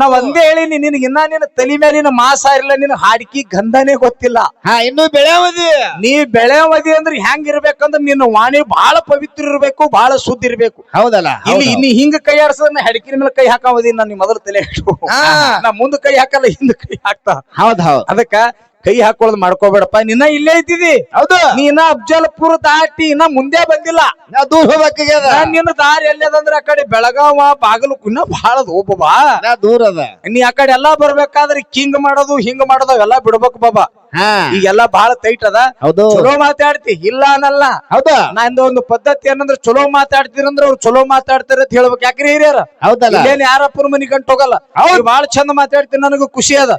ನಾ ಒಂದೇ ಹೇಳಿನಿ ನಿನಗೆ ಇನ್ನ ನಿನ್ನ ತಲಿ ಮೇಲಿನ ಮಾಸ ಇರಲ್ಲ ನಿನ್ನ ಹಾಡಿಕಿ ಗಂಧನೇ ಗೊತ್ತಿಲ್ಲ. ಇನ್ನು ಬೆಳೆಯವದಿ ನೀ ಬೆಳೆಯವದಿ ಅಂದ್ರೆ ಹೆಂಗ್ ಇರ್ಬೇಕಂದ್ರ ನಿನ್ನ ವಾಣಿ ಬಹಳ ಪವಿತ್ರ ಇರ್ಬೇಕು, ಬಹಳ ಶುದ್ಧ ಇರ್ಬೇಕು. ಹೌದಲ್ಲ? ಇಲ್ಲಿ ಇನ್ನು ಹಿಂಗ ಕೈ ಆಡ್ಸೋದನ್ನ ಹೆಡಕಿನ ಮೇಲೆ ಕೈ ಹಾಕಾವದಿ. ನಾನು ಮೊದಲು ತಲೆ ನಾ ಮುಂದ ಕೈ ಹಾಕಲ್ಲ, ಹಿಂದ ಕೈ ಹಾಕ್ತಾ. ಹೌದ್ ಅದಕ್ಕ ಕೈ ಹಾಕೊಳ್ಳೋದು ಮಾಡ್ಕೋಬೇಡಪ್ಪ. ನಿನ್ನ ಇಲ್ಲೇ ಇದ್ದಿದಿ. ಹೌದು. ನೀನ ಅಫ್ಜಲ್ಪುರ ದಾಟಿ ಇನ್ನ ಮುಂದೆ ಬಂದಿಲ್ಲ. ದೂರ ಹೋಗ್ಬೇಕಾಗ್ಯದ. ನಿನ್ನ ದಾರಿ ಎಲ್ಲದಂದ್ರ ಆ ಕಡೆ ಬೆಳಗಾವ ಬಾಗಲಕೋಟೆ ಇನ್ನ ಬಹಳ ಒಬ್ಬ ದೂರ ಅದ. ನೀ ಆ ಕಡೆ ಎಲ್ಲಾ ಬರ್ಬೇಕಾದ್ರೆ ಕಿಂಗ್ ಮಾಡೋದು ಹಿಂಗ್ ಮಾಡೋದು ಎಲ್ಲಾ ಬಿಡ್ಬೇಕು ಬಾಬಾ. ಈಗೆಲ್ಲಾ ಬಹಳ ಟೈಟ್ ಅದ. ಚಲೋ ಮಾತಾಡ್ತಿ ಇಲ್ಲ ಅನ್ನಲ್ಲ. ಹೌದಾ? ನಂದು ಒಂದು ಪದ್ಧತಿ ಏನಂದ್ರೆ ಚಲೋ ಮಾತಾಡ್ತೀರಂದ್ರ ಅವ್ರು ಚಲೋ ಮಾತಾಡ್ತಾರ ಅಂತ ಹೇಳ್ಬೇಕು. ಯಾಕ್ರಿ ಹಿರಿಯರ? ಹೌದಲ್ಲ? ಇಲ್ಲೇನ್ ಯಾರಪ್ಪನ ಮನಿ ಗಂಟ ಹೋಗಲ್ಲ. ಬಾಳ ಚಂದ ಮಾತಾಡ್ತೀನಿ, ನನಗೂ ಖುಷಿ ಅದ.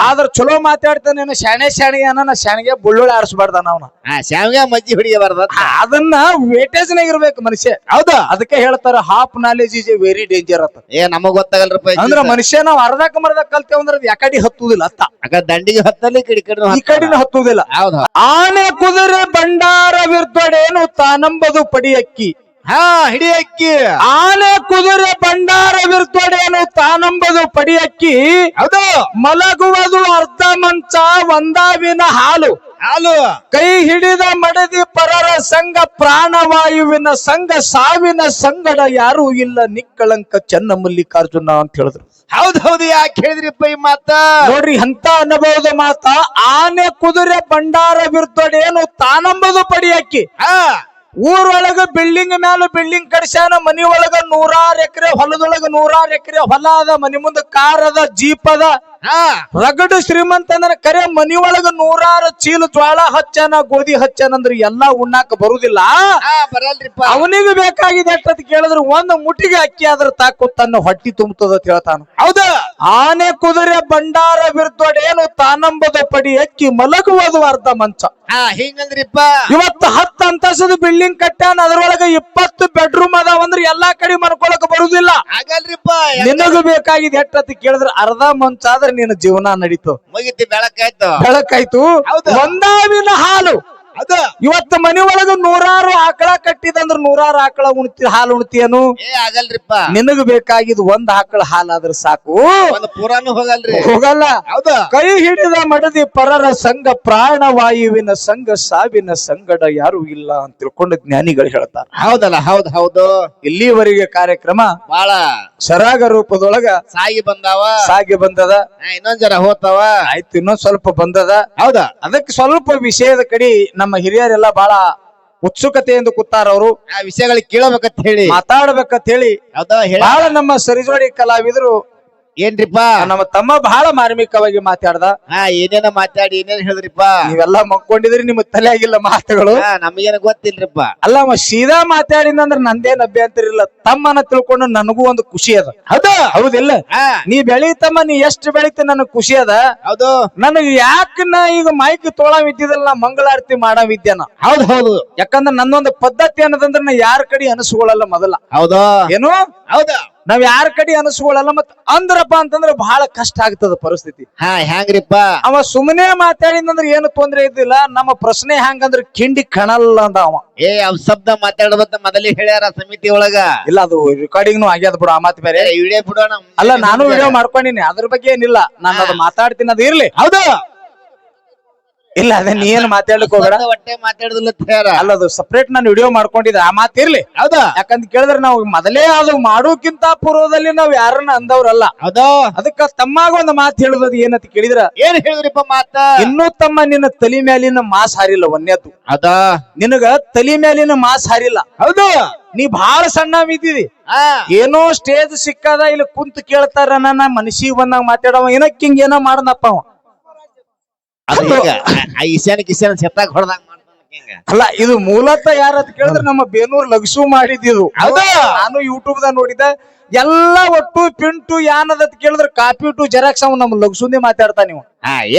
ಆದ್ರ ಚಲೋ ಮಾತಾಡ್ತಾನೆ ಶಾಣೆ ಅನ್ನ ಶಾಣಿಗೆ ಬುಳ್ಳುಳ್ಳಿ ಆಡಿಸ್ಬಾರ್ದ ನಾವ್ನ. ಶಾವಿಗೆ ಮಜ್ಜಿ ಹೊಡಿಯಬಾರ್ದ. ಅದನ್ನ ವೇಟೇಜ್ ನಾಗ ಇರ್ಬೇಕು ಮನುಷ್ಯ. ಹೌದಾ? ಅದಕ್ಕೆ ಹೇಳ್ತಾರ half knowledge is A very danger ಅಂತ. ನಮಗ್ ಗೊತ್ತಾಗಲ್ರಪ್ಪ. ಅಂದ್ರ ಮನುಷ್ಯ ನಾವ್ ಅರ್ಧಕ್ ಮರ್ಧಕ್ ಕಲ್ತೇವ್ ಅಂದ್ರೆ ಯಾಕಡಿ ಹತ್ತುದಿಲ್ಲ ಅತ್ತ. ದಂಡಿಗೆ ಹತ್ತಲ್ಲಿ ಈ ಕಡೆನೂ ಹತ್ತುದಿಲ್ಲ. ಆನೆ ಕುದುರೆ ಬಂಡಾರವಿರ್ದೊಡೇನು ತಾನಂಬದು ಪಡಿಯಕ್ಕಿ. ಹಿಡಿಯಕ್ಕಿ. ಆನೆ ಕುದುರೆ ಬಂಡಾರವಿರ್ದೊಡೇನು ತಾನಂಬದು ಪಡಿಯಕ್ಕಿ. ಅದು ಮಲಗುವುದು ಅರ್ಧ ಮಂಚ ಒಂದಾವಿನ ಹಾಲು. ಕೈ ಹಿಡಿದ ಮಡದಿ ಪರರ ಸಂಘ ಪ್ರಾಣವಾಯುವಿನ ಸಂಘ ಸಾವಿನ ಸಂಗಡ ಯಾರೂ ಇಲ್ಲ ನಿಕ್ಕಳಂಕ ಚೆನ್ನಮಲ್ಲಿಕಾರ್ಜುನ ಅಂತ ಹೇಳಿದ್ರು. ಹೌದೌದು. ಯಾಕೆ ಹೇಳಿದ್ರಿಪ್ಪ ಈ ಮಾತ? ನೋಡ್ರಿ ಅಂತ ಅನುಭವದ ಮಾತ. ಆನೆ ಕುದುರೆ ಬಂಡಾರ ಬಿರ್ತೋಡೇನು ತಾನಂಬದು ಪಡಿಯಕ್ಕಿ. ಊರೊಳಗ ಬಿಲ್ಡಿಂಗ್ ಮ್ಯಾಲ ಬಿಲ್ಡಿಂಗ್ ಕಡ್ಸ್ಯಾನ, ಮನಿ ಒಳಗ 100 ಎಕರೆ ಹೊಲದೊಳಗ 100 ಎಕರೆ ಹೊಲ ಅದ, ಮನಿ ಮುಂದ ಕಾರ್ ಅದ, ಜೀಪ್ ಅದ. ರಗಡು ಶ್ರೀಮಂತ ಅಂದ್ರೆ ಕರೆ ಮನಿ ಒಳಗ 100 ಚೀಲ ಜ್ವಾಳ ಹಚ್ಚಾನ, ಗೋಧಿ ಹಚ್ಚಾನ ಅಂದ್ರೆ ಎಲ್ಲಾ ಉಣ್ಣಾಕ ಬರುದಿಲ್ಲ. ಬರಲ್ರಿಪ್ಪ. ಅವನಿಗೆ ಬೇಕಾಗಿದೆ ಅಂತ ಕೇಳಿದ್ರೆ ಒಂದು ಮುಟ್ಟಿಗೆ ಅಕ್ಕಿ ಆದ್ರ ತಾಕು ತನ್ನ ಹೊಟ್ಟಿ ತುಂಬುತ್ತದ ಅಂತ ಹೇಳ್ತಾನ. ಹೌದ? ಆನೆ ಕುದುರೆ ಬಂಡಾರ ಬಿರ್ತೋಡೇನು ತಾನಂಬದ ಪಡಿ ಅಕ್ಕಿ ಮಲಗುವುದು ಅರ್ಧ ಮಂಚ. ಹಿಂಗಂದ್ರಿಪ್ಪ. ಇವತ್ತು 10 ಅಂತಸ್ತದ ಬಿಲ್ಡಿಂಗ್ ಕಟ್ಟಾನ, ಅದ್ರೊಳಗ 20 ಬೆಡ್ರೂಮ್ ಅದಾವಂದ್ರೆ ಎಲ್ಲಾ ಕಡೆ ಮನ್ಕೊಳಕ್ ಬರುದಿಲ್ಲ. ಆಗಲ್ರಿಪ್ಪ. ನಿನಗೂ ಬೇಕಾಗಿದೆ ಎಟ್ಟತ್ ಕೇಳಿದ್ರೆ ಅರ್ಧ ಮಂಚ ಆದ್ರೆ ನಿನ್ನ ಜೀವನ ನಡೀತು, ಮುಗಿತಿ, ಬೆಳಕಾಯ್ತು. ಬೆಳಕಾಯ್ತು. ಒಂದಾವಿನ ಹಾಲು. ಇವತ್ತು ಮನಿ ಒಳಗ 100 ಆಕಳ ಕಟ್ಟಿದಂದ್ರ 100 ಆಕಳ ಹಾಲು ಉಣ್ತಿಯನು? ಆಗಲ್ರಿಪ್ಪ. ನಿನಗ ಬೇಕಾಗಿದ್ ಒಂದ್ ಆಕಳ ಹಾಲಾದ್ರೆ ಸಾಕು. ಪುರಾನು ಹೋಗಲ್ಲ. ಕೈ ಹಿಡಿದ ಮಡದಿ ಪರರ ಸಂಘ ಪ್ರಾಣವಾಯುವಿನ ಸಂಘ ಸಾವಿನ ಸಂಗಡ ಯಾರು ಇಲ್ಲ ಅಂತ ತಿಳ್ಕೊಂಡು ಜ್ಞಾನಿಗಳು ಹೇಳ್ತಾರೆ. ಹೌದಲ್ಲ? ಹೌದು. ಇಲ್ಲಿವರೆಗೆ ಕಾರ್ಯಕ್ರಮ ಬಹಳ ಸರಾಗ ರೂಪದೊಳಗ ಸಾಗಿ ಬಂದದ. ಇನ್ನೊಂದ್ ಜರ ಹೋತಾವ. ಆಯ್ತು, ಇನ್ನೊಂದ್ ಸ್ವಲ್ಪ ಬಂದದ. ಹೌದಾ? ಅದಕ್ಕೆ ಸ್ವಲ್ಪ ವಿಷಯದ ಕಡೆ ನಮ್ಮ ಹಿರಿಯರೆಲ್ಲ ಬಹಳ ಉತ್ಸುಕತೆಯಿಂದ ಕೂತಾರ. ಅವರು ಆ ವಿಷಯಗಳಿಗೆ ಕೇಳಬೇಕಂತ ಹೇಳಿ, ಮಾತಾಡ್ಬೇಕಂತ ಹೇಳಿ ಬಹಳ ನಮ್ಮ ಸರಿಜೋಡಿ ಕಲಾವಿದರು ಏನ್ರಿಪ್ಪ ನಮ್ಮ ತಮ್ಮ ಬಹಳ ಮಾರ್ಮಿಕವಾಗಿ ಮಾತಾಡ್ದ. ಏನೇನ ಮಾತಾಡಿ ಏನೇನ್ ಹೇಳಿದ್ರಿಪ್ಪ? ನೀವೆಲ್ಲಾ ಮಕ್ಕೊಂಡಿದ್ರಿ, ನಿಮ್ ತಲೆ ಆಗಿಲ್ಲ ಮಾತುಗಳು. ನಮಗೇನ ಗೊತ್ತಿಲ್ರಿಪ್ಪ. ಅಲ್ಲ, ಸೀದಾ ಮಾತಾಡಿನಂದ್ರ ನಂದೇನ್ ಅಭ್ಯಂತರ ಇಲ್ಲ. ತಮ್ಮನ ತಿಳ್ಕೊಂಡು ನನಗೂ ಒಂದು ಖುಷಿ ಅದ. ಹೌದಿಲ್ಲ? ನೀ ಬೆಳೀತಮ್ಮ, ನೀ ಎಷ್ಟು ಬೆಳೀತಿ ನನಗ್ ಖುಷಿ ಅದ. ಹೌದು. ನನಗ್ ಯಾಕ ನಾ ಈಗ ಮೈಕ್ ತೊಳವಿದ್ದಿದ್ದಲ್ಲ, ನಾ ಮಂಗಳಾರತಿ ಮಾಡವಿದ್ಯಾನ. ಹೌದು. ಯಾಕಂದ್ರ ನನ್ನೊಂದು ಪದ್ಧತಿ ಅನ್ನೋದಂದ್ರ ನಾ ಯಾರ ಕಡೆ ಅನಿಸ್ಕೊಳ್ಳಲ್ಲ ಮೊದಲ. ಹೌದು. ಏನು? ಹೌದಾ? ನಾವ್ ಯಾರ ಕಡೆ ಅನಿಸ್ಕೊಳ್ಳಲ್ಲ. ಮತ್ ಅಂದ್ರಪ್ಪ ಅಂತಂದ್ರೆ ಬಹಳ ಕಷ್ಟ ಆಗ್ತದ ಪರಿಸ್ಥಿತಿ. ಹೆಂಗ್ರಿಪ್ಪ? ಅವ ಸುಮ್ಮನೆ ಮಾತಾಡಿದಂದ್ರ ಏನು ತೊಂದ್ರೆ ಇದ್ದಿಲ್ಲ. ನಮ್ಮ ಪ್ರಶ್ನೆ ಹೆಂಗಂದ್ರ ಕಿಂಡಿ ಕಣಲ್ಲ ಅಂದ ಅವ. ಶಬ್ದ ಮಾತಾಡಬತ್ತ ಮೊದಲೇ ಹೇಳ್ಯಾರ ಸಮಿತಿ ಒಳಗ. ಇಲ್ಲ, ಅದು ರೆಕಾರ್ಡಿಂಗ್ ಆಗ್ಯದ ಬಿಡು, ಆ ಮಾತು ಬೇರೆ. ವಿಡಿಯೋ ಬಿಡೋಣ. ಅಲ್ಲ, ನಾನು ವಿಡಿಯೋ ಮಾಡ್ಕೊಂಡಿನಿ, ಅದ್ರ ಬಗ್ಗೆ ಏನಿಲ್ಲ. ನಾನು ಅದು ಮಾತಾಡ್ತೀನಿ, ಅದು ಇರ್ಲಿ. ಹೌದು. ಇಲ್ಲ, ಅದೇ ನೀ ಏನ್ ಮಾತಾಡ್ಲಿಕ್ಕೆ ಹೋಗಬೇಡ. ಒಟ್ಟೆ ಮಾತಾಡುದಿಲ್ಲ. ಅಲ್ಲ, ಅದು ಸಪ್ರೇಟ್ ನಾನು ವಿಡಿಯೋ ಮಾಡ್ಕೊಂಡಿದ್ದೆ, ಆ ಮಾತಿರ್ಲಿ. ಹೌದಾ? ಯಾಕಂತ ಕೇಳಿದ್ರೆ ನಾವು ಮೊದಲೇ ಅದು ಮಾಡೋಕ್ಕಿಂತ ಪೂರ್ವದಲ್ಲಿ ನಾವ್ ಯಾರನ್ನ ಅಂದವ್ರಲ್ಲ. ಹೌದಾ? ಅದಕ್ಕ ತಮ್ಮಾಗ ಒಂದು ಮಾತು ಹೇಳುದು ಏನಂತ ಕೇಳಿದ್ರ, ಏನ್ ಹೇಳಿದ್ರಿಪ್ಪ ಮಾತ? ಇನ್ನೂ ತಮ್ಮ ನಿನ್ನ ತಲಿ ಮ್ಯಾಲಿನ ಮಾಸ್ ಹಾರಿಲ್ಲ. ಒಂದೇದು ಅದ, ನಿನಗ ತಲಿ ಮ್ಯಾಲಿನ ಮಾಸ್ ಹಾರಿಲ್ಲ. ಹೌದು. ನೀ ಬಹಳ ಸಣ್ಣ ಇದ್ದಿದಿ. ಏನೋ ಸ್ಟೇಜ್ ಸಿಕ್ಕದ, ಇಲ್ಲಿ ಕುಂತ ಕೇಳ್ತಾರ, ನನ್ನ ಮನಸ್ಸಿಗೆ ಬಂದಾಗ ಮಾತಾಡವ, ಏನಕ್ಕೆ ಹಿಂಗ ಏನೋ ಮಾಡನಪ್ಪ ಅವ. ಈಶಾನ ಕಿಶಾನ ಸೆತ್ತಾಗ ಹೊಡೆದಾಗ ಅಲ್ಲ, ಇದು ಮೂಲತಃ ಯಾರಂತ ಕೇಳಿದ್ರೆ ನಮ್ಮ ಬೇನೂರ್ ಲಗಸು ಮಾಡಿದ್ದು. ನಾನು ಯೂಟ್ಯೂಬ್ ದಾಗ ನೋಡಿದ. ಎಲ್ಲಾ ಒಟ್ಟು ಪಿಂಟು ಯಾನದ ಕೇಳಿದ್ರೆ ಕಾಪಿ ಟು ಜೆರಾಕ್ಸ್ ಅವ್ ನಮ್ ಲಗಸುಂದಿ ಮಾತಾಡ್ತಾ ನೀವು.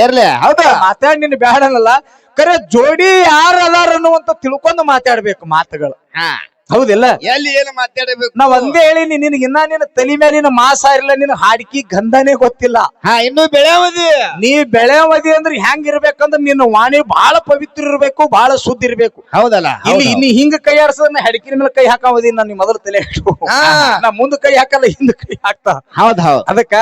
ಏರ್ಲೆ? ಹೌದಾ? ಮಾತಾಡಿ ನಿನ್ ಬ್ಯಾಡನಲ್ಲ, ಕರೆ ಜೋಡಿ ಯಾರ ಅದಾರ ಅನ್ನುವಂತ ತಿಳ್ಕೊಂಡು ಮಾತಾಡ್ಬೇಕು ಮಾತುಗಳು. ಹೌದಿಲ್ಲ? ಎಲ್ಲಿ ಏನು ಮಾತಾಡಬೇಕು? ನಾವ್ ಒಂದೇ ಹೇಳಿನಿ, ನಿನಗೆ ಇನ್ನ ನಿನ್ನ ತಲಿ ಮೇಲಿನ ಮಾಸ ಇರಲ್ಲ, ನಿನ್ನ ಹಾಡಿಕಿ ಗಂಧನೇ ಗೊತ್ತಿಲ್ಲ. ಇನ್ನು ಬೆಳೆಯವದಿ. ನೀ ಬೆಳೆಯವದಿ ಅಂದ್ರೆ ಹೆಂಗ್ ಇರ್ಬೇಕಂದ್ರ ನಿನ್ನ ವಾಣಿ ಬಹಳ ಪವಿತ್ರ ಇರ್ಬೇಕು, ಬಹಳ ಶುದ್ಧ ಇರ್ಬೇಕು. ಹೌದಲ್ಲ? ಇಲ್ಲಿ ಇನ್ನು ಹಿಂಗ ಕೈ ಆಡ್ಸೋದನ್ನ ಹೆಡಕಿನ ಮೇಲೆ ಕೈ ಹಾಕಾವದಿ. ನಾನು ಮೊದಲು ತಲೆ ನಾ ಮುಂದ ಕೈ ಹಾಕಲ್ಲ, ಹಿಂದ ಕೈ ಹಾಕ್ತಾ. ಹೌದ್. ಅದಕ್ಕ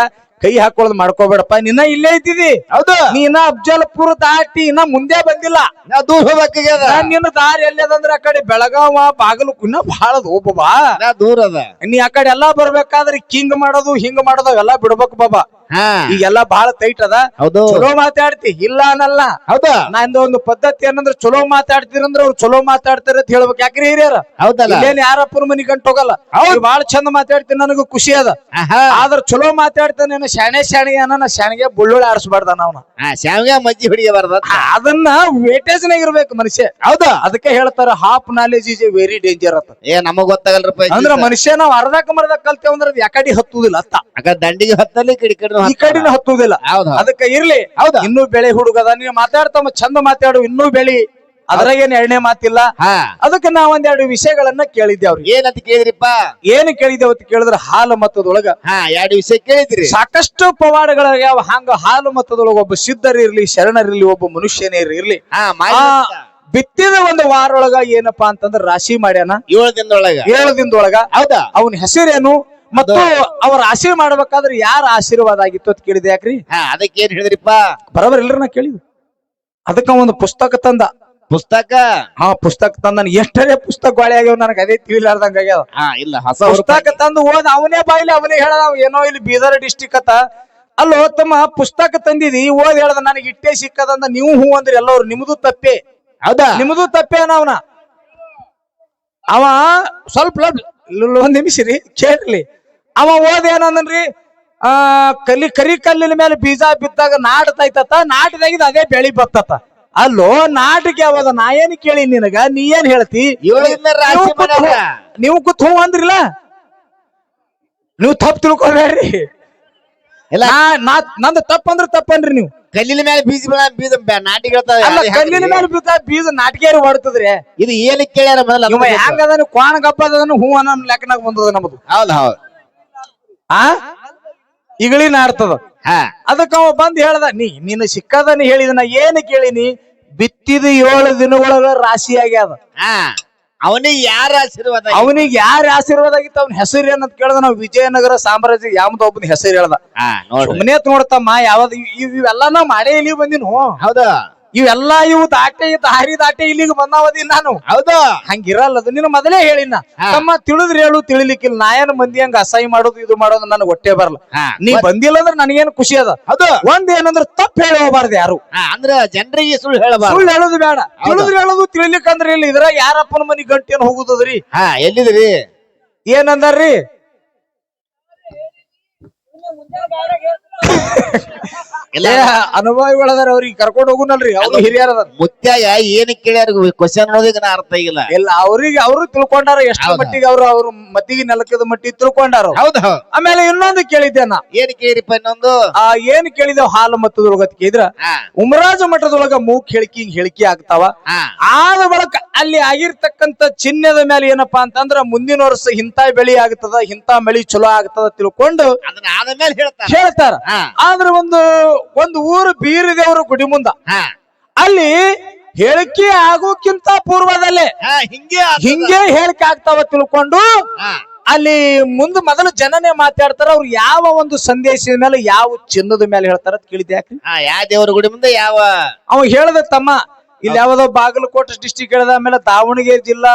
ಕೈ ಹಾಕೊಳ್ಳೋದು ಮಾಡ್ಕೋಬೇಡಪ್ಪ, ನಿನ್ನ ಇಲ್ಲೇ ಇದ್ದಿದಿ. ಹೌದು ನೀನ ಅಫ್ಜಲ್ಪುರ ದಾಟಿ ಇನ್ನ ಮುಂದೆ ಬಂದಿಲ್ಲ. ನಾ ದೂರ ಹೋಗ್ಬೇಕಾಗ್ಯದ. ನಿನ್ನ ದಾರಿ ಎಲ್ಲದಂದ್ರ ಆ ಕಡೆ ಬೆಳಗಾವ ಬಾಗಲಕೋಟೆ ಇನ್ನ ಬಹಳ ಒಬ್ಬ ನಾ ದೂರ ಅದ. ನೀ ಆ ಕಡೆ ಎಲ್ಲಾ ಬರ್ಬೇಕಾದ್ರೆ ಕಿಂಗ್ ಮಾಡೋದು ಹಿಂಗ್ ಮಾಡೋದು ಎಲ್ಲಾ ಬಿಡ್ಬೇಕು ಬಾಬಾ. ಹಾ ಈಗೆಲ್ಲಾ ಬಹಳ ಟೈಟ್ ಅದ. ಹೌದು ಚಲೋ ಮಾತಾಡ್ತಿ ಇಲ್ಲ ಅನ್ನಲ್ಲ. ಹೌದಾ ನಂದು ಒಂದು ಪದ್ಧತಿ ಏನಂದ್ರ ಚಲೋ ಮಾತಾಡ್ತೀರಂದ್ರ ಅವ್ರು ಚಲೋ ಮಾತಾಡ್ತಾರ ಅಂತ ಹೇಳ್ಬೇಕು. ಯಾಕ್ರಿ ಹಿರಿಯರ ಹೌದಲ್ಲ ಇಲ್ಲೇನ್ ಯಾರಪ್ಪನ ಮನಿ ಗಂಟ ಹೋಗಲ್ಲ. ಅವ್ರು ಬಾಳ ಚಂದ ಮಾತಾಡ್ತೀನಿ, ನನಗೂ ಖುಷಿ ಅದ. ಆಹಾ. ಆದ್ರ ಚಲೋ ಮಾತಾಡ್ತಾನೆ ಶಾಣಿಗೆ ಅನ್ನ ಶಾಣಿಗೆ ಬುಳ್ಳುಳ್ಳಿ ಆಡಿಸ್ಬಾರ್ದಾನ ಅವನ. ಶಾವಿಗೆ ಮಜ್ಜಿ ಹೊಡಿಗೆ ಬರ್ದ. ಅದನ್ನ ವೇಟೇಜ್ನಾಗ ಇರ್ಬೇಕು ಮನುಷ್ಯ. ಹೌದಾ ಅದಕ್ಕೆ ಹೇಳ್ತಾರ half knowledge is A very danger ಅಂತ. ನಮಗ್ ಗೊತ್ತಾಗಲ್ರಪ್ಪ. ಅಂದ್ರ ಮನುಷ್ಯ ನಾವ್ ಅರ್ಧಕ್ ಮರ್ದಕ್ ಕಲ್ತೇವ್ ಅಂದ್ರ ಅದ್ ಯಾಕಡಿ ಹತ್ತುದಿಲ್ಲ ಅತ್ತ. ದಂಡಿಗೆ ಹತ್ತಲ್ಲಿ ಈ ಕಡೆ ಈ ಕಡಿನ ಹತ್ತುದಿಲ್ಲ. ಹೌದು ಅದಕ್ಕೆ ಇರ್ಲಿ. ಹೌದಾ ಇನ್ನೂ ಬೆಳೆ ಹುಡುಗದ ನೀವ್ ಮಾತಾಡ್ತಮ್ಮ ಚಂದ ಮಾತಾಡು, ಇನ್ನೂ ಬೆಳಿ, ಅದ್ರಾಗೇನ್ ಎರಡನೇ ಮಾತಿಲ್ಲ. ಹಾ ಅದಕ್ಕೆ ನಾವ್ ಒಂದೆರಡು ವಿಷಯಗಳನ್ನ ಕೇಳಿದ್ದೆ ಅವ್ರಿಗೆ. ಏನಂತ ಕೇಳಿದ್ರಿಪ್ಪ? ಏನು ಕೇಳಿದ್ದೇವ ಅಂತ ಕೇಳಿದ್ರ ಹಾಲು ಮತದೊಳಗ ಹಾ 2 ವಿಷಯ ಕೇಳಿದ್ರಿ. ಸಾಕಷ್ಟು ಪವಾಡಗಳ ಯಾವ ಹಂಗ ಹಾಲು ಮತದೊಳಗ ಒಬ್ಬ ಸಿದ್ಧರಿರ್ಲಿ ಶರಣರಿರ್ಲಿ ಒಬ್ಬ ಮನುಷ್ಯನೇ ಇರ್ಲಿ ಹಾ ಬಿತ್ತಿದ ಒಂದು ವಾರೊಳಗ ಏನಪ್ಪಾ ಅಂತಂದ್ರ ರಾಶಿ ಮಾಡ್ಯಾನ 7 ದಿನದೊಳಗ 7 ದಿನದೊಳಗ. ಹೌದಾ ಅವನ ಹೆಸರೇನು ಮತ್ತು ಅವ್ರ ರಾಶಿ ಮಾಡ್ಬೇಕಾದ್ರೆ ಯಾರ ಆಶೀರ್ವಾದ ಆಗಿತ್ತು ಅಂತ ಕೇಳಿದೆ. ಯಾಕ್ರಿ ಹಾ ಅದಕ್ಕೆ ಏನ್ ಹೇಳಿದ್ರಿಪ್ಪ? ಬರೋಬರ್ ಇಲ್ರಿ ನಾ ಕೇಳಿದ್. ಅದಕ್ಕ ಒಂದು ಪುಸ್ತಕ ತಂದ. ಪುಸ್ತಕ ಪುಸ್ತಕ ತಂದ. ಎಷ್ಟರೇ ಪುಸ್ತಕ ಗಾಳಿ ಆಗ್ಯಾವ ನನಗೆ ಅದೇ ತಿಳಿಲಾರ್ದಂಗ ಆಗ್ಯಾವ. ಹಾ ಇಲ್ಲ ಹೊಸ ಪುಸ್ತಕ ತಂದು ಓದ್ ಅವನೇ ಬಾಯಿಲಿ ಅವನೇ ಹೇಳದ. ಏನೋ ಇಲ್ಲಿ ಬೀದರ್ ಡಿಸ್ಟಿಕ್ ಅತ್ತ ಅಲ್ಲೋ ತಮ್ಮ ಪುಸ್ತಕ ತಂದಿದಿ ಓದ್ ಹೇಳ್ದ ನನಗೆ ಇಟ್ಟೆ ಸಿಕ್ಕದಂದ. ನೀವು ಹೂ ಅಂದ್ರಿ ಎಲ್ಲವ್ರು. ನಿಮ್ದು ತಪ್ಪೆ. ಹೌದಾ ನಿಮ್ದು ತಪ್ಪೆ ಅವನ. ಅವ ಸ್ವಲ್ಪ ಒಂದ್ ನಿಮಿಷ ರೀ ಕೇಳ್ರಿ. ಅವ ಓದ್ ಏನಂದ್ರಿ ಕರಿ ಕಲ್ಲಿನ ಮೇಲೆ ಬೀಜ ಬಿದ್ದಾಗ ನಾಟತೈತತ, ನಾಟದಾಗಿದ್ ಅದೇ ಬೆಳಿ ಬತ್ತತ. ಅಲ್ಲೋ ನಾಟಕ್ಕೆ ಯಾವಾಗ ನಾ ಏನ್ ಕೇಳಿ ನಿನಗ, ನೀ ಏನ್ ಹೇಳ್ತಿ? ನೀವು ಕೂತ್ ಹೂ ಅಂದ್ರಿಲ್ಲ, ನೀವು ತಪ್ಪು ತಿಳ್ಕೊಬೇಡ್ರಿ. ನಂದು ತಪ್ಪಂದ್ರ ತಪ್ಪನ್ರಿ. ನೀವು ಕಲ್ಲಿನ ಮೇಲೆ ಬೀಜ ನಾಟಿ ಕಲ್ಲಿನ ಮೇಲೆ ಬೀಜ ನಾಟಿಗೆರಿ ಹೊಡ್ತದ್ರಿ. ಇದು ಏನ್ ಕೇಳ್ಯಾರ ಮೊದಲ? ಹೆಂಗದ ಕ್ವಾಣ ಗಪ್ಪ ಅದನ್ನು ಹೂ ಅನ್ನೋ ಲೆಕ್ಕನಾಗ ಬಂದದ ನಮ್ದು. ಹೌದ್ ಹೌದ್ ಇಗಳಿ ನಾಡ್ತದ. ಅದಕ್ಕ ಅವ ಬಂದ್ ಹೇಳ್ದ, ನೀನು ಸಿಕ್ಕದನ್ನ ಹೇಳಿದ. ನಾ ಏನ್ ಕೇಳಿನಿ? ಬಿತ್ತಿದ 7 ದಿನದೊಳಗ ರಾಶಿ ಆಗ್ಯಾದ. ಅವನಿಗೆ ಯಾರ ಆಶೀರ್ವಾದ? ಅವನಿಗೆ ಯಾರ ಆಶೀರ್ವಾದ ಆಗಿತ್ತು? ಅವನ ಹೆಸರು ಏನಂತ ಕೇಳ್ದ. ನಾವು ವಿಜಯನಗರ ಸಾಮ್ರಾಜ್ಯ ಯಾವ್ದು ಒಬ್ಬನ ಹೆಸರು ಹೇಳ್ದ. ಸುಮ್ಮನೆ ನೋಡ್ತಮ್ಮ ಯಾವ್ದು ಇವೆಲ್ಲಾ ನಾ ಮಾಡೇ ಇಲ್ಲಿ ಬಂದಿನು. ಹೌದಾ ಇವೆಲ್ಲಾ ಇವು ದಾರಿ ದಾಟೆ ಇಲ್ಲಿಗೆ ಬಂದಾವದಿ ನಾನು. ಹೌದಾ ಹಂಗಿರಲ್ಲ. ಅದು ನೀನು ಮೊದಲೇ ಹೇಳಿನ ತಮ್ಮ ತಿಳಿದ್ರೆ ಹೇಳು, ತಿಳಿಲಿಕ್ಕಿಲ್ಲ. ನಾ ಏನ್ ಮಂದಿ ಹಂಗ ಅಸಹ್ಯ ಮಾಡೋದು ಇದು ಮಾಡೋದು ನನಗೆ ಹೊಟ್ಟೆ ಬರಲ್ಲ. ನೀ ಬಂದಿಲ್ಲ ಅಂದ್ರೆ ನನಗೇನು ಖುಷಿ ಅದ. ಒಂದ್ ಏನಂದ್ರೆ ತಪ್ಪು ಹೇಳಬಾರ್ದು ಯಾರು. ಅಂದ್ರ ಜನರಿಗೆ ಸುಳ್ಳು ಹೇಳಬಾರ್ದು. ಸುಳ್ಳು ಹೇಳೋದು ಬೇಡ. ತಿಳಿದ್ರೆ ಹೇಳೋದು ತಿಳಿಲಿಕ್ಕಂದ್ರೆ ಇಲ್ಲಿ ಇದ್ರಾಗ ಯಾರಪ್ಪನ ಮನಿ ಗಂಟೇನು ಹೋಗುದದ್ರಿ. ಎಲ್ಲಿದ್ರಿ? ಏನಂದಾರ್ರಿ? ಅನುಭವಿಗಳದಾರ ಅವ್ರಿಗೆ ಕರ್ಕೊಂಡು ಹೋಗುನಲ್ರಿ. ಅವ್ರು ಹಿರಿಯರ ಮುತ್ಯಾಗ ಏನ್ ಕೇಳ್ಯಾರ ಕ್ವಶನ್ ಅನ್ನೋದಕ್ಕೆ ಅರ್ಥ ಆಗಿಲ್ಲ. ಇಲ್ಲ ಅವ್ರಿಗೆ ಅವರು ತಿಳ್ಕೊಂಡಾರ. ಎಷ್ಟು ಮಟ್ಟಿಗೆ ಅವ್ರ ಮಟ್ಟಿಗೆ ನೆಲಕದ ಮಟ್ಟಿಗೆ ತಿಳ್ಕೊಂಡಾರ. ಹೌದು. ಆಮೇಲೆ ಇನ್ನೊಂದು ಕೇಳಿದ್ದೆ ನಾ. ಏನ್ ಕೇಳಿಪ್ಪ? ಇನ್ನೊಂದು ಏನ್ ಕೇಳಿದೇವ್ ಹಾಲು ಮತದೊಳಗ ಕೇಳಿದ್ರ ಉಮರಾಜ ಮಠದೊಳಗ ಮೂಕ್ ಹೇಳಿಕೆ ಆಗ್ತಾವ. ಆದ ಬಳಕ ಅಲ್ಲಿ ಆಗಿರ್ತಕ್ಕಂತ ಚಿಹ್ನದ ಮೇಲೆ ಏನಪ್ಪಾ ಅಂತಂದ್ರ ಮುಂದಿನ ವರ್ಷ ಇಂತ ಬೆಳಿ ಆಗ್ತದ, ಇಂತ ಮಳಿ ಚಲೋ ಆಗ್ತದ ತಿಳ್ಕೊಂಡು ಅದನ್ನ ಆದ್ಮೇಲೆ ಹೇಳ್ತಾರ. ಆದ್ರ ಒಂದು ಊರು ಬೀರದೇವ್ರ ಗುಡಿ ಮುಂದ ಅಲ್ಲಿ ಹೇಳಿಕೆ ಆಗೋಕ್ಕಿಂತ ಪೂರ್ವದಲ್ಲೇ ಹಿಂಗೆ ಹೇಳಿಕೆ ಆಗ್ತಾವ ತಿಳ್ಕೊಂಡು ಅಲ್ಲಿ ಮುಂದೆ ಮೊದಲು ಜನನೇ ಮಾತಾಡ್ತಾರ. ಅವ್ರು ಯಾವ ಒಂದು ಸಂದೇಶದ ಮೇಲೆ ಯಾವ ಚಿನ್ನದ ಮೇಲೆ ಹೇಳ್ತಾರ ಅಂತ ಕೇಳಿದ್ದೆ. ಯಾಕ್ರಿ? ಯಾವ ದೇವರ ಗುಡಿ ಮುಂದೆ ಯಾವ ಅವ ಹೇಳ್ದ ತಮ್ಮ ಇಲ್ಲಿ ಯಾವ್ದೋ ಬಾಗಲಕೋಟೆ ಡಿಸ್ಟಿಕ್ ಹೇಳ್ದ, ಆಮೇಲೆ ದಾವಣಗೆರೆ ಜಿಲ್ಲಾ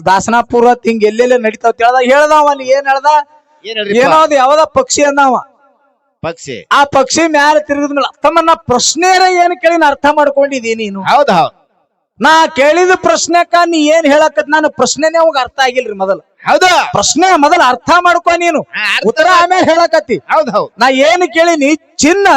ದಾಸನಾಪುರ ಹಿಂಗ ಎಲ್ಲೆಲ್ಲ ನಡೀತಾವ ಹೇಳ್ದ. ಅವ ಅಲ್ಲಿ ಏನ್ ಹೇಳ್ದ? ಏನೋ ಅದು ಯಾವ್ದ ಪಕ್ಷಿ ಅಂದವ. ಪಕ್ಷಿ ಆ ಪಕ್ಷಿ ಮ್ಯಾಲ ತಿರುಗಿದ್ಮೇಲೆ ತಮ್ಮ ನಾ ಪ್ರಶ್ನೆರ ಏನ್ ಕೇಳಿ ಅರ್ಥ ಮಾಡ್ಕೊಂಡಿದ್ದೀನಿ ನೀನು. ಹೌದ್ ಹೌದ್. ನಾ ಕೇಳಿದ ಪ್ರಶ್ನೆಕ ನೀ ಏನ್ ಹೇಳಕತ್ ನಾನು ಪ್ರಶ್ನೆನೇ ಅವಾಗ ಅರ್ಥ ಆಗಿಲ್ರಿ. ಮೊದಲು ಹೌದಾ ಪ್ರಶ್ನೆ ಮೊದಲು ಅರ್ಥ ಮಾಡ್ಕೊ ನೀನು, ಉತ್ತರ ಆಮೇಲೆ ಹೇಳಕತ್ತಿ. ಹೌದ್ ಹೌದ್. ನಾ ಏನ್ ಕೇಳಿನಿ ಚಿನ್ನ,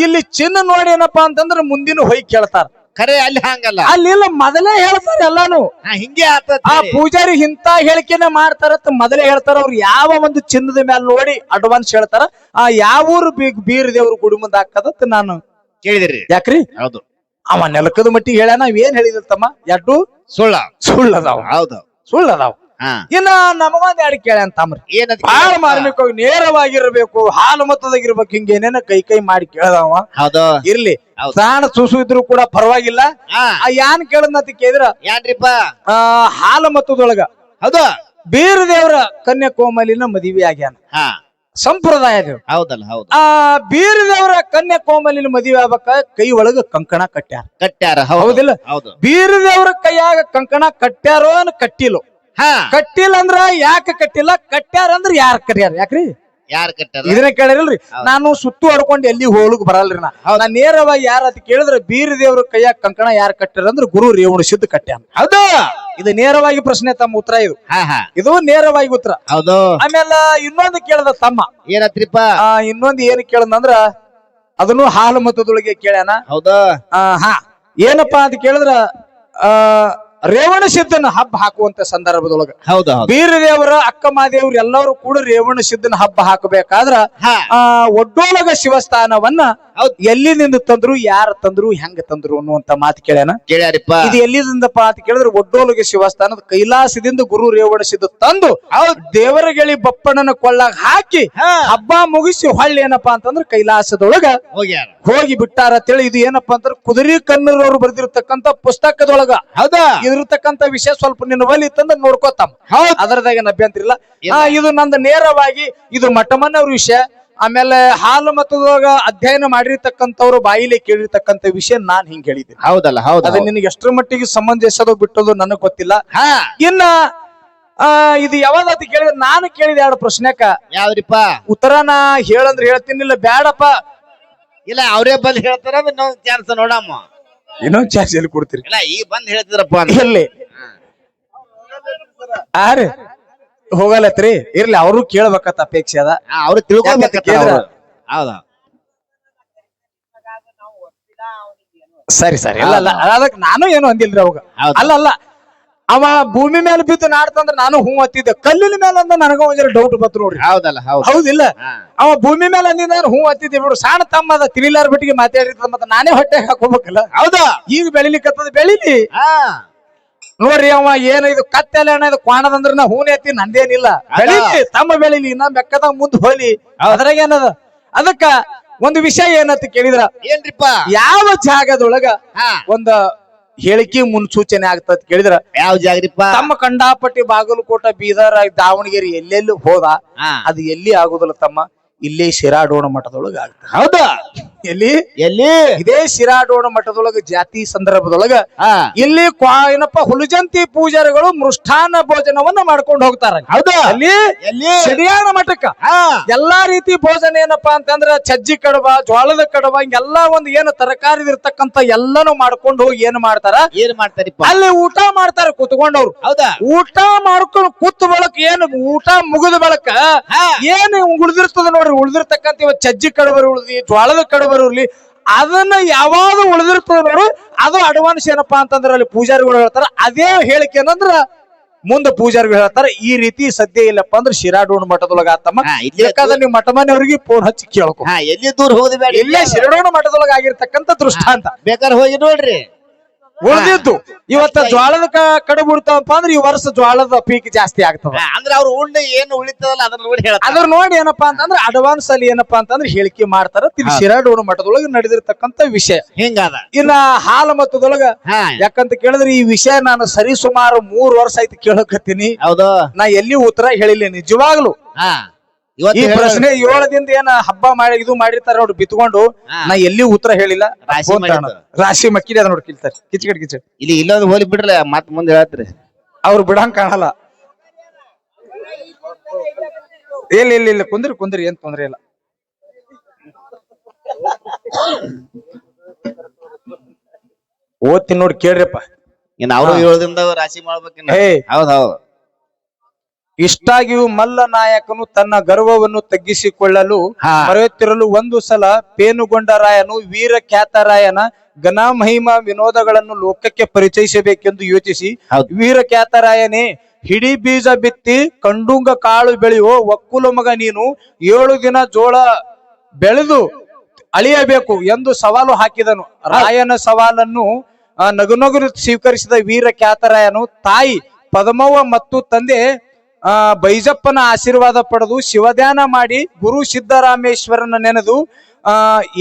ಇಲ್ಲಿ ಚಿನ್ನ ನೋಡಿ ಏನಪ್ಪಾ ಅಂತಂದ್ರ ಮುಂದಿನ ಹೋಗಿ ಕೇಳ್ತಾರ. ಖರೆ ಅಲ್ಲಿ ಹಂಗಲ್ಲ, ಅಲ್ಲಿಲ್ಲ ಮೊದಲೇ ಹೇಳ್ತಾರ ಎಲ್ಲಾನು. ಹಿಂಗೆ ಆ ಪೂಜಾರಿ ಇಂತ ಹೇಳಿಕೆನೆ ಮಾಡ್ತಾರ ಮೊದಲೇ ಹೇಳ್ತಾರ. ಅವ್ರು ಯಾವ ಒಂದು ಚಿನ್ನದ ಮೇಲೆ ನೋಡಿ ಅಡ್ವಾನ್ಸ್ ಹೇಳ್ತಾರ. ಆ ಯಾವ ಊರು ಬೀರ ದೇವ್ರ ಗುಡಿ ಮುಂದೆ ಹಾಕದತ್ ನಾನು ಕೇಳಿದ್ರಿ. ಯಾಕ್ರಿ? ಹೌದು. ಅವ ನೆಲಕದ ಮಟ್ಟಿಗೆ ಹೇಳ್ಯಾನ. ನಾವ್ ಏನ್ ಹೇಳಿದತ್ತಮ್ಮ? ಎಟ್ಟು ಸುಳ್ಳದಾವ. ಹೌದು ಸುಳ್ಳದಾವ. ಇನ್ನ ನಮಗೊಂದ್ ಎರಡು ಕೇಳ್ಯಾಂತಮ್ರಿ. ಏನಂತ? ಬಾಳ ಮಾರ್ಮಿಕವಾಗಿ ನೇರವಾಗಿರ್ಬೇಕು, ಹಾಲು ಮತದಾಗಿರ್ಬೇಕು, ಹಿಂಗೇನೇನ ಕೈ ಮಾಡಿ ಕೇಳ್ದವ. ಹೌದು ಇರ್ಲಿ, ಪ್ರಾಣ ಸೂಸು ಇದ್ರು ಕೂಡ ಪರವಾಗಿಲ್ಲ. ಯಾನ್ ಕೇಳದ್ನತಿ ಕೇಳಿದ್ರ ಯಾನ್ರಿಪ್ಪ? ಹಾಲು ಮತದೊಳಗ ಹೌದು ಬೀರ ದೇವ್ರ ಕನ್ಯಾಕೋಮಲಿನ ಮದುವೆ ಆಗ್ಯಾನ. ಸಂಪ್ರದಾಯ ಅದು. ಹೌದಲ್ಲ ಹೌದು. ಆ ಬೀರದೇವರ ಕನ್ಯಾಕೋಮಲಿನ ಮದುವೆ ಆಗ್ಬೇಕ ಕೈ ಒಳಗ ಕಂಕಣ ಕಟ್ಟ್ಯಾರ. ಕಟ್ಟ್ಯಾರ. ಹೌದಿಲ್ಲ? ಹೌದು. ಬೀರದೇವರ ಕೈಯಾಗ ಕಂಕಣ ಕಟ್ಟ್ಯಾರೋ ಕಟ್ಟಿಲ್ಲೋ. ಹಾ, ಕಟ್ಟಿಲ್ಲ ಅಂದ್ರ ಯಾಕೆ ಕಟ್ಟಿಲ್ಲ, ಕಟ್ಟ್ಯಾರ ಅಂದ್ರ ಯಾರ ಕಟ್ಯಾರ? ಯಾಕ್ರಿ ಯಾರು ಕಟ್ಟಾರ? ಇದನ್ನ ಕೇಳಿರಲ್ರಿ. ನಾನು ಸುತ್ತು ಹೊಡ್ಕೊಂಡು ಎಲ್ಲಿ ಹೋಗ್ಲಿಕ್ ಬರಲ್ರಿ. ನಾ ನೇರವಾಗಿ ಯಾರ ಅಂತ ಕೇಳಿದ್ರೆ ಬೀರದೇವ್ರ ಕೈಯಾಗ ಕಂಕಣ ಯಾರು ಕಟ್ಟಾರ ಅಂದ್ರೆ ಗುರು ರೇವಣ ಸಿದ್ಧ ಕಟ್ಟ್ಯಾನ. ಹೌದು, ಇದು ನೇರವಾಗಿ ಪ್ರಶ್ನೆ ತಮ್ಮ ಉತ್ತರ. ಇದು ಇದು ನೇರವಾಗಿ ಉತ್ತರ. ಹೌದು. ಆಮೇಲೆ ಇನ್ನೊಂದು ಕೇಳದ ತಮ್ಮ, ಏನತ್ರಿಪ್ಪ? ಇನ್ನೊಂದು ಏನು ಕೇಳದಂದ್ರ ಅದನ್ನು ಹಾಲು ಮತದೊಳಗೆ ಕೇಳ್ಯಾನ. ಹೌದಾ? ಹಾ, ಏನಪ್ಪಾ ಅಂತ ಕೇಳಿದ್ರ ರೇವಣ ಸಿದ್ಧನ ಹಬ್ಬ ಹಾಕುವಂತ ಸಂದರ್ಭದೊಳಗ ಹೌದು ಬೀರದೇವರ ಅಕ್ಕ ಮಾದೇವ್ರು ಎಲ್ಲರೂ ಕೂಡ ರೇವಣ ಸಿದ್ಧನ ಹಬ್ಬ ಹಾಕಬೇಕಾದ್ರ ಒಡ್ಡೋಲಗ ಶಿವಸ್ಥಾನವನ್ನ ಎಲ್ಲಿಂದ ತಂದ್ರು, ಯಾರು ತಂದ್ರು, ಹೆಂಗ ತಂದ್ರು ಅನ್ನುವಂತ ಮಾತು ಕೇಳ್ಯಾನ. ಕೇಳ್ಯಾರಿಪ್ಪ. ಇದು ಎಲ್ಲಿಂದಪ್ಪ ಅಂತ ಕೇಳಿದ್ರೆ ಒಡ್ಡೋಲಗ ಶಿವಸ್ಥಾನದ ಕೈಲಾಸದಿಂದ ಗುರು ರೇವಣ ಸಿದ್ಧ ತಂದು ದೇವರಗಳಿ ಬಪ್ಪಣ್ಣನ ಕೊಳ್ಳಾಗ ಹಾಕಿ ಹಬ್ಬ ಮುಗಿಸಿ ಹೊಳ್ಳಿ ಏನಪ್ಪಾ ಅಂತಂದ್ರೆ ಕೈಲಾಸದೊಳಗ ಹೋಗಿ ಬಿಟ್ಟಾರ ಅಂತೇಳಿ. ಇದು ಏನಪ್ಪಾ ಅಂದ್ರೆ ಕುದುರೆ ಕನ್ನೂರವ್ರು ಬರೆದಿರ್ತಕ್ಕಂತ ಪುಸ್ತಕದೊಳಗ ಹೌದಾ ಇದಿರ್ತಕ್ಕಂತ ವಿಷಯ ಸ್ವಲ್ಪ ನಿನ್ನ ಬಲಿ ತಂದ ನೋಡ್ಕೋತಾಮ. ಅದರದಾಗ ಅಭ್ಯಂತರ ಇಲ್ಲ. ಇದು ನಂದು ನೇರವಾಗಿ ಇದು ಮಠಮನ್ನವ್ರ ವಿಷಯ. ಆಮೇಲೆ ಹಾಲು ಮತದೊಳಗ ಅಧ್ಯಯನ ಮಾಡಿರ್ತಕ್ಕಂಥವ್ರು ಬಾಯಿಲೆ ಕೇಳಿರ್ತಕ್ಕಂಥ ವಿಷಯ ನಾನ್ ಹಿಂಗ್ ಹೇಳಿದ್ದೀನಿ. ಹೌದಲ್ಲ? ಹೌದು. ಅದ ನಿನಗೆ ಎಷ್ಟರ ಮಟ್ಟಿಗೆ ಸಮಂಜಸದು ಬಿಟ್ಟದು ನನಗ್ ಗೊತ್ತಿಲ್ಲ. ಇನ್ನ ಇದು ಯಾವ್ದಂತ ಕೇಳಿದ್ರೆ ನಾನು ಕೇಳಿದ 2 ಪ್ರಶ್ನೆಕ ಯಾವ್ರಿಪ್ಪ ಉತ್ತರ ನಾ ಹೇಳಂದ್ರೆ ಹೇಳ್ತೀನಿಲ್ಲ, ಬ್ಯಾಡಪ್ಪ. ಇಲ್ಲ, ಅವರೇ ಬಂದ್ ಹೇಳ್ತಾರ. ಇನ್ನೊಂದ್ ಚಾನ್ಸ್ ನೋಡಮ್ಮ. ಇನ್ನೊಂದ್ ಚಾನ್ಸ್ ಎಲ್ಲಿ ಕೊಡ್ತೀರಿ? ಇಲ್ಲ, ಈಗ ಬಂದ್ ಹೇಳ್ತಿದ್ರಪ್ಪ. ಎಲ್ಲಿ ಆರಿ ಹೋಗಲತ್ರಿ? ಇರ್ಲಿ, ಅವರು ಕೇಳ್ಬೇಕತ್ತ ಅಪೇಕ್ಷೆ ಅದ. ಅವ್ರು ತಿಳ್ಕೊಬೇಕಂತ. ಹೌದಾ? ಸರಿ ಸರಿ. ಅಲ್ಲ ಅದಕ್ಕೆ ನಾನು ಏನು ಅಂದಿಲ್ರಿ ಅವಾಗ. ಅಲ್ಲ ಅವ ಭೂಮಿ ಮೇಲೆ ಬಿದ್ದು ನಾಡ್ತಂದ್ರ ನಾನು ಹೂ ಹತ್ತಿದ್ದೆ. ಕಲ್ಲಿನ ಮೇಲೆ ಅಂದ ನನಗ ಒಂದ್ ಡೌಟ್ ಬತ್ತು ನೋಡ್ರಿ. ಹೌದಲ್ಲ? ಹೌದಿಲ್ಲ? ಅವ ಭೂಮಿ ಮೇಲೆ ಅಂದಿದ್ದ ನಾನು ಹೂ ಹತ್ತಿದ್ದೆ ಬಿಡು. ಸಣ್ಣ ತಮ್ಮ ಅದ ತಿರಿಲಾರ ಬಿಟ್ಟಿಗೆ ಮಾತಾಡಿರ್ತದ, ಮತ್ತೆ ನಾನೇ ಹೊಟ್ಟೆ ಹಾಕೋಬೇಕಲ್ಲ. ಹೌದಾ? ಈಗ ಬೆಳಿಲಿಕ್ಕತ್ತದ, ಬೆಳಿಲಿ ನೋಡ್ರಿ. ಅವ ಏನ ಇದು ಕತ್ತೆಲ್ಲ ಇದು ಕ್ವಾಣದಂದ್ರ ನಾ ಹೂನೆ ಹತ್ತಿ ನಂದೇನಿಲ್ಲ. ಬೆಳಿಲಿ, ತಮ್ಮ ಬೆಳಿಲಿ, ನಾ ಬೆಕ್ಕದ ಮುಂದ್ ಹೋಲಿ. ಅದ್ರಾಗ ಏನದ? ಅದಕ್ಕ ಒಂದು ವಿಷಯ ಏನಂತ ಕೇಳಿದ್ರ ಏನ್ರಿಪ್ಪ, ಯಾವ ಜಾಗದೊಳಗ ಒಂದ ಹೇಳಿಕೆ ಮುನ್ಸೂಚನೆ ಆಗ್ತದ ಕೇಳಿದ್ರ ಯಾವ ಜಾಗ್ರಿಪ್ಪ? ತಮ್ಮ ಕಂಡಾಪಟ್ಟಿ ಬಾಗಲಕೋಟ, ಬೀದರ್, ದಾವಣಗೆರೆ ಎಲ್ಲೆಲ್ಲಿ ಹೋದ ಅದು ಎಲ್ಲಿ ಆಗುದಿಲ್ಲ ತಮ್ಮ, ಇಲ್ಲೇ ಶಿರಾಡೋಣ ಮಠದೊಳಗ ಆಗ್ತದೆ. ಹೌದಾ? ಎಲ್ಲಿ ಇದೇ ಶಿರಾಡೋಣ ಮಠದೊಳಗ ಜಾತಿ ಸಂದರ್ಭದೊಳಗ ಇಲ್ಲಿ ಏನಪ್ಪ ಹುಲಜಂತಿ ಪೂಜಾರಿಗಳು ಮೃಷ್ಟಾನ್ನ ಭೋಜನವನ್ನ ಮಾಡ್ಕೊಂಡು ಹೋಗ್ತಾರ. ಹೌದಾ? ಅಲ್ಲಿ ಶಿರಿಯಾಣ ಮಠಕ್ಕ ಎಲ್ಲಾ ರೀತಿ ಭೋಜನ ಏನಪ್ಪಾ ಅಂತಂದ್ರ ಚಜ್ಜಿ ಕಡಬ, ಜ್ವಾಳದ ಕಡಬ, ಹಿಂಗೆಲ್ಲಾ ಒಂದು ಏನು ತರಕಾರಿ ಇರ್ತಕ್ಕಂತ ಎಲ್ಲಾನು ಮಾಡ್ಕೊಂಡು ಹೋಗಿ ಏನ್ ಮಾಡ್ತಾರಿಪ್ಪ, ಅಲ್ಲಿ ಊಟ ಮಾಡ್ತಾರ ಕುತ್ಕೊಂಡವ್ರು. ಹೌದಾ? ಊಟ ಮಾಡ್ಕೊಂಡು ಕೂತ್ ಬಳಕ ಏನು ಊಟ ಮುಗಿದ ಬಳಕ ಏನು ಉಳಿದಿರ್ತದ ನೋಡ್ರಿ, ಉಳಿದಿರ್ತಕ್ಕಂತ ಇವ ಚಜ್ಜಿ ಕಡಬರು ಉಳಿದಿ, ಜ್ವಾಳದ ಕಡಬರು ಇರ್ಲಿ, ಅದನ್ನ ಯಾವಾಗ ಉಳಿದಿರ್ತದ ನೋಡು ಅದು ಅಡ್ವಾನ್ಸ್ ಏನಪ್ಪಾ ಅಂತಂದ್ರ ಅಲ್ಲಿ ಪೂಜಾರಿಗಳು ಹೇಳ್ತಾರ. ಅದೇ ಹೇಳಿಕೆ ಏನಂದ್ರ ಮುಂದೆ ಪೂಜಾರಿಗಳು ಹೇಳ್ತಾರ ಈ ರೀತಿ ಸದ್ಯ ಇಲ್ಲಪ್ಪ ಅಂದ್ರೆ ಶಿರಾಡೋಣ ಮಠದೊಳಗ ಆತಮ್ಮ. ಬೇಕಾದ್ರೆ ನೀವು ಮಠ ಮನೆಯವ್ರಿಗೆ ಫೋನ್ ಹಚ್ಚಿ ಕೇಳ್ಕೊ. ಎಲ್ಲಿ ದೂರ ಹೋಗುದು ಬೇಡ, ಇಲ್ಲೇ ಶಿರಾಡೋಣ ಮಠದೊಳಗ ಆಗಿರ್ತಕ್ಕಂಥ ದೃಷ್ಟಾಂತ. ಬೇಕಾದ್ರೆ ಹೋಗಿ ನೋಡ್ರಿ. ಉಳಿದಿದ್ದು ಇವತ್ತ ಜ್ವಾಳದ ಕಡುಬು ಬಿಡ್ತಾವಪ್ಪ ಅಂದ್ರೆ ಈ ವರ್ಷ ಜ್ವಾಳದ ಪೀಕ್ ಜಾಸ್ತಿ ಆಗ್ತದ. ಅಂದ್ರೆ ಅವ್ರು ಉಂಡ ಏನು ಉಳಿತದಲ್ಲ ಅದನ್ನ ನೋಡಿ ಅದ್ರ ನೋಡಿ ಏನಪ್ಪಾ ಅಂತಂದ್ರೆ ಅಡ್ವಾನ್ಸ್ ಅಲ್ಲಿ ಏನಪ್ಪಾ ಅಂತಂದ್ರೆ ಹೇಳಿಕೆ ಮಾಡ್ತಾರ. ಶಿರಾಡೋಣ ಮಠದೊಳಗ ನಡೆದಿರ್ತಕ್ಕಂಥ ವಿಷಯ ಹಿಂಗಾದ. ಇನ್ನ ಹಾಲ ಮತದೊಳಗ ಯಾಕಂತ ಕೇಳಿದ್ರೆ ಈ ವಿಷಯ ನಾನು ಸರಿ ಸುಮಾರು 3 ವರ್ಷ ಆಯ್ತು ಕೇಳಕತ್ತೀನಿ. ಹೌದು? ನಾ ಎಲ್ಲಿ ಉತ್ತರ ಹೇಳಿಲ್ಲ ನಿಜವಾಗ್ಲು. ಈ ಪ್ರಶ್ನೆ 7 ದಿನದ ಏನ ಹಬ್ಬ ಮಾಡಿ ಇದು ಮಾಡಿರ್ತಾರ ನೋಡ್ರಿ ಬಿತ್ಕೊಂಡು, ನಾ ಎಲ್ಲಿ ಉತ್ತರ ಹೇಳಿಲ್ಲ. ರಾಶಿ ಮಕ್ಕಿಡಿ ಅದ ನೋಡಿ ಕಿಲ್ತಾರೆ ಕಿಚಕಡ್ ಇಲ್ಲಿ ಇಲ್ಲೊಂದು ಹೋಲಿ ಬಿಡ್ರಲ್ಲ, ಮತ್ ಮುಂದೆ ಹೇಳ್ತೀರಿ. ಅವ್ರು ಬಿಡಂಗ್ ಕಾಣಲ್ಲ. ಇಲ್ಲ ಕುಂದ್ರಿ ಏನ್ ತೊಂದ್ರೆ ಇಲ್ಲ. ಓದ್ತೀನಿ ನೋಡಿ ಕೇಳ್ರಿಪ್ಪ. ಇನ್ ಅವರು 7 ದಿನದಾಗ ರಾಶಿ ಮಾಡ್ಬೇಕಿನ್ನ. ಹೌದೌದು. ಇಷ್ಟಾಗಿಯೂ ಮಲ್ಲ ನಾಯಕನು ತನ್ನ ಗರ್ವವನ್ನು ತಗ್ಗಿಸಿಕೊಳ್ಳಲು ಮರೆಯುತ್ತಿರಲು ಒಂದು ಸಲ ಪೇನುಗೊಂಡರಾಯನು ವೀರ ಖ್ಯಾತರಾಯನ ಘನ ಮಹಿಮಾ ವಿನೋದಗಳನ್ನು ಲೋಕಕ್ಕೆ ಪರಿಚಯಿಸಬೇಕೆಂದು ಯೋಚಿಸಿ, ವೀರ ಖ್ಯಾತರಾಯನೇ, ಹಿಡಿ ಬೀಜ ಬಿತ್ತಿ ಕಂಡುಂಗ ಕಾಳು ಬೆಳೆಯುವ ಒಕ್ಕುಲ ಮಗ ನೀನು 7 ದಿನ ಜೋಳ ಬೆಳೆದು ಅಳಿಯಬೇಕು ಎಂದು ಸವಾಲು ಹಾಕಿದನು. ರಾಯನ ಸವಾಲನ್ನು ನಗುನಗು ಸ್ವೀಕರಿಸಿದ ವೀರ ಖ್ಯಾತರಾಯನು ತಾಯಿ ಪದ್ಮವ್ವ ಮತ್ತು ತಂದೆ ಬೈಜಪ್ಪನ ಆಶೀರ್ವಾದ ಪಡೆದು ಶಿವಧ್ಯಾನ ಮಾಡಿ ಗುರು ಸಿದ್ದರಾಮೇಶ್ವರನ ನೆನೆದು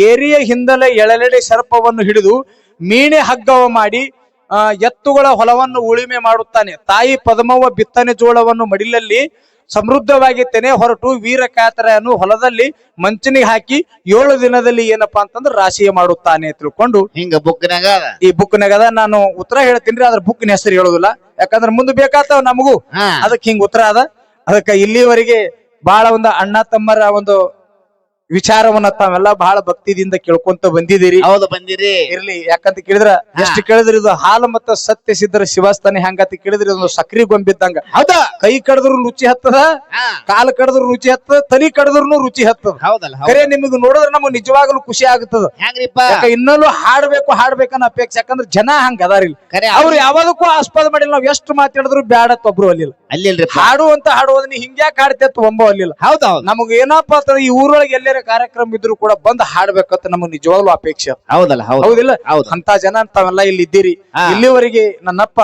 ಏರಿಯ ಹಿಂದಲೇ ಎಳೆಲೆಡೆ ಸರ್ಪವನ್ನು ಹಿಡಿದು ಮೀಣೆ ಹಗ್ಗವ ಮಾಡಿ ಎತ್ತುಗಳ ಹೊಲವನ್ನು ಉಳುಮೆ ಮಾಡುತ್ತಾನೆ. ತಾಯಿ ಪದ್ಮವ್ವ ಬಿತ್ತನೆ ಜೋಳವನ್ನು ಮಡಿಲಲ್ಲಿ ಸಮೃದ್ಧವಾಗಿ ತೆನೆ ಹೊರಟು ವೀರ ಕಾತರನ್ನು ಹೊಲದಲ್ಲಿ ಮಂಚನಿಗೆ ಹಾಕಿ 7 ದಿನದಲ್ಲಿ ಏನಪ್ಪಾ ಅಂತಂದ್ರೆ ರಾಶಿಯ ಮಾಡುತ್ತಾನೆ ತಿಳ್ಕೊಂಡು ಹಿಂಗ ಬುಕ್ನಾಗ ಅದ. ಈ ಬುಕ್ನಾಗದ ನಾನು ಉತ್ತರ ಹೇಳ್ತೀನಿ ಅದ್ರ ಬುಕ್ನ ಹೆಸರು ಹೇಳೋದಿಲ್ಲ ಯಾಕಂದ್ರೆ ಮುಂದೆ ಬೇಕಾಗ್ತಾವ ನಮಗೂ ಹಾ ಅದಕ್ಕೆ ಹಿಂಗ ಉತ್ತರ ಅದ. ಅದಕ್ಕೆ ಇಲ್ಲಿವರೆಗೆ ಬಹಳ ಒಂದು ಅಣ್ಣ ತಮ್ಮರ ಒಂದು ವಿಚಾರವನ್ನ ತಾವೆಲ್ಲ ಬಹಳ ಭಕ್ತಿದಿಂದ ಕೇಳ್ಕೊಂತ ಬಂದಿದ್ದೀರಿ. ಹೌದು ಬಂದಿರಿ. ಇರ್ಲಿ ಯಾಕಂತ ಕೇಳಿದ್ರ ಎಷ್ಟು ಕೇಳಿದ್ರಿ ಇದು ಹಾಲು ಮತ್ತ ಸತ್ಯ ಸಿದ್ಧರ ಶಿವಸ್ಥಾನೆ ಹೆಂಗಂತ ಕೇಳಿದ್ರಿ ಒಂದು ಸಕ್ರಿ ಗೊಂಬಿದ್ದಂಗ. ಹೌದಾ ಕೈ ಕಡದ್ರು ರುಚಿ ಹತ್ತದ, ಹಾ ಕಾಲು ಕಡದ್ರು ರುಚಿ ಹತ್ತದ, ತಲಿ ಕಡದ್ರು ರುಚಿ ಹತ್ತದ. ಹೌದಲ್ಲ ಖರೆ ನಿಮಗೆ ನೋಡಿದ್ರೆ ನಮಗ್ ನಿಜವಾಗ್ಲೂ ಖುಷಿ ಆಗ್ತದ. ಹೆಂಗ್ರಿಪ್ಪ ಯಾಕ ಇನ್ನಲ್ಲೂ ಹಾಡ್ಬೇಕನ್ನ ಅಪೇಕ್ಷೆ. ಯಾಕಂದ್ರ ಜನ ಹಂಗ ಅದಾರಿಲ್ಲ, ಖರೆ ಅವ್ರು ಯಾವ್ದಕ್ಕೂ ಆಸ್ಪದ ಮಾಡಿಲ್ಲ. ನಾವ್ ಎಷ್ಟು ಮಾತಾಡಿದ್ರು ಬ್ಯಾಡತ್ ಒಬ್ರು ಅಲ್ಲಿಲ್ಲ. ಅಲ್ಲಿಲ್ರಿ ಹಾಡುವಂತ ನೀ ಹಿಂಗ್ಯಾಕ ಹಾಡ್ತೇತ್ ಒಬ್ಬ ಅಲ್ಲಿಲ್ಲ. ಹೌದೌದು ನಮಗ್ ಏನಪ್ಪಾ ಅಂತಂದ್ರೆ ಈ ಊರೊಳಗೆ ಎಲ್ಲಾರ ಕಾರ್ಯಕ್ರಮ ಇದ್ರು ಕೂಡ ಬಂದ್ ಹಾಡ್ಬೇಕಂತ ನಮಗ್ ನಿಜವಾಗ್ಲೂ ಅಪೇಕ್ಷೆ. ಹೌದಲ್ಲ ಹೌದು ಹೌದಿಲ್ಲ? ಹೌದು ಅಂತ ಜನ ತಾವೆಲ್ಲ ಇಲ್ಲಿ ಇದ್ದೀರಿ. ಹಾ. ಇಲ್ಲಿವರೆಗೆ ನನ್ನಪ್ಪ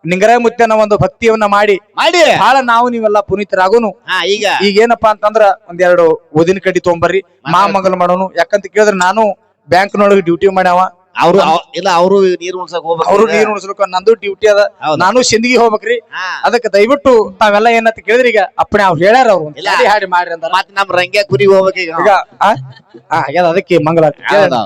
ನಿಂಗರಾಯ ಮುತ್ತನ ಒಂದು ಭಕ್ತಿಯನ್ನ ಮಾಡಿ ಮಾಡಿ ಬಹಳ ನಾವು ನೀವೆಲ್ಲ ಪುನೀತರಾಗೋನು. ಹಾ ಈಗ ಈಗೇನಪ್ಪಾ ಅಂತಂದ್ರ ಒಂದೆರಡು ಓದಿನ ಕಡ್ಡಿ ತಗೊಂಬರ್ರಿ, ಮಾಮಂಗಲ ಮಾಡೋನು. ಯಾಕಂತ ಕೇಳಿದ್ರೆ ನಾನು ಬ್ಯಾಂಕ್ನೊಳಗೆ ಡ್ಯೂಟಿ ಮಾಡ್ಯಾವ, ಅವ್ರು ಇಲ್ಲ ಅವರು ನೀರು ಉಣ್ಸಕ್ ಹೋಗ್ಬೇಕು. ಅವರು ನೀರು ಉಣಿಸ್ಬೇಕು, ನಂದು ಡ್ಯೂಟಿ ಅದ, ಹೌದು. ನಾನು ಸಿಂದಗಿ ಹೋಗ್ಬೇಕ್ರಿ. ಹಾ ಅದಕ್ಕೆ ದಯವಿಟ್ಟು ತಾವೆಲ್ಲ ಏನಂತ ಕೇಳಿದ್ರಿ ಈಗ ಅಪ್ಪಣೆ ಅವ್ರು ಹೇಳ್ಯಾರ, ಅವ್ರು ಇಲ್ಲ. ಹಾಡಿ ಮಾಡ್ರಿ ಅಂದಾರ. ಮತ್ ನಮ್ ರಂಗ್ಯ ಕುರಿ ಹೋಗ್ಬೇಕು ಈಗ. ಈಗ ಆಗ್ಯದ ಅದಕ್ಕೆ ಮಂಗಳ ಹೌದೌದು